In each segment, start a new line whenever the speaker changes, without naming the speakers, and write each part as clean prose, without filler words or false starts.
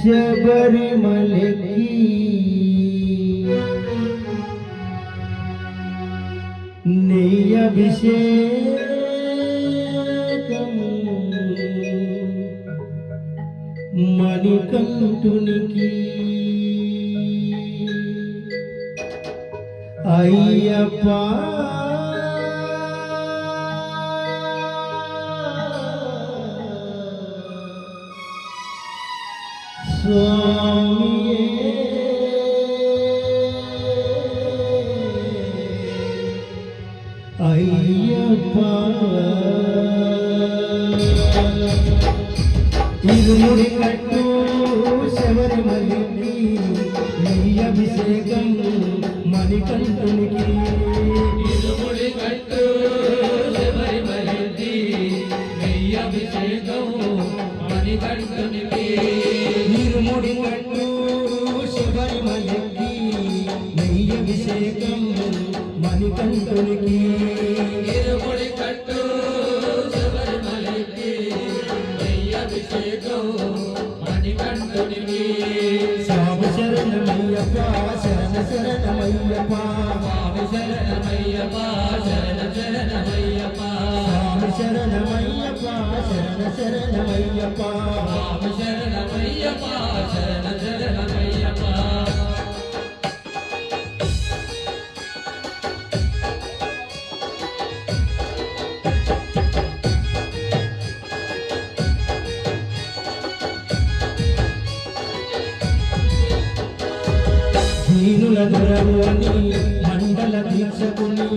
శబరిమలకి నెయ్యి అభిషేకం మణికంఠునికి అయ్యప్ప స్వామియే అయ్యప్ప ఇరుముడి కట్టు శబరిమలకి నెయ్యి అభిషేకం మణికంఠునికి
ఇరుముడి కట్టు శబరిమలకి నెయ్యి అభిషేకం మణికంఠునికి
ఇరుముడి కట్టు శబరిమలకి నెయ్యి అభిషేకం మణికంఠునికి
ఇరుముడి కట్టు శబరిమలకి నెయ్యి అభిషేకం మణికంఠునికి
స్వామి శరణమయ్యప్ప శరణ శరణమయ్యప్ప
స్వామి శరణమయ్యప్ప శరణ శరణమయ్యప్ప
స్వామి శరణమయ్యప్ప శరణ శరణమయ్యప్ప
స్వామి శరణమయ్యప్ప శరణ శరణమయ్యప్ప
దీనుల దొరవుని మండల దీక్షకుని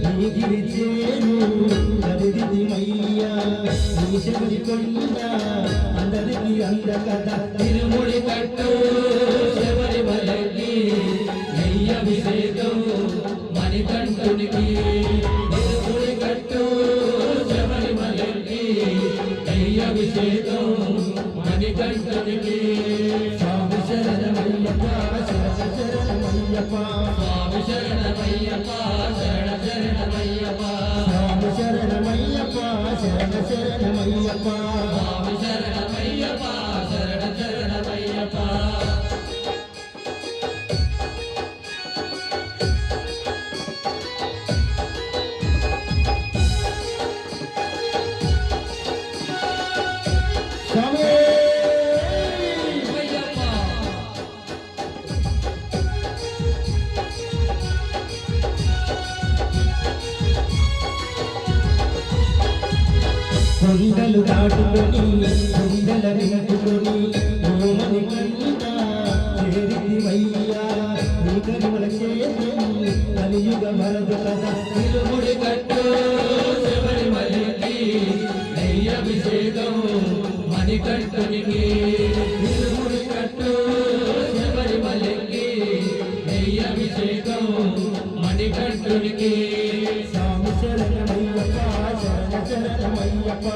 నీగిరి చేను దరిదిమయ్యా నీ శబరి కొండ అందరికి అందకద
ఇరుముడి కట్టు శబరిమలకి నెయ్యి అభిషేకం మణికంఠునికి ఇరుముడి కట్టు శబరిమలకి నెయ్యి అభిషేకం మణికంఠునికి
స్వామి శరణమయ్యప్ప శరణ శరణమయ్యప్ప
స్వామి శరణమయ్యప్ప శరణ శరణమయ్యప్ప
స్వామి శరణమయ్యప్ప శరణ శరణమయ్యప్ప
స్వామి శరణమయ్యప్ప శరణ శరణమయ్యప్ప
స్వామి కొండలు దాటుకొని కొండల నింపుకొని ఓమని కంట చేరివయ్యా నీ కనుమల క్షేత్రం కలియుగ మరదు కదా
ఇరుముడి కట్టు శబరిమలకి నెయ్యి అభిషేకం మణికంఠునికి ఇరుముడి కట్టు శబరిమలకి నెయ్యి అభిషేకం మణికంఠునికి
స్వామి శరణమయ్యప్ప శరణ శరణమయ్యప్ప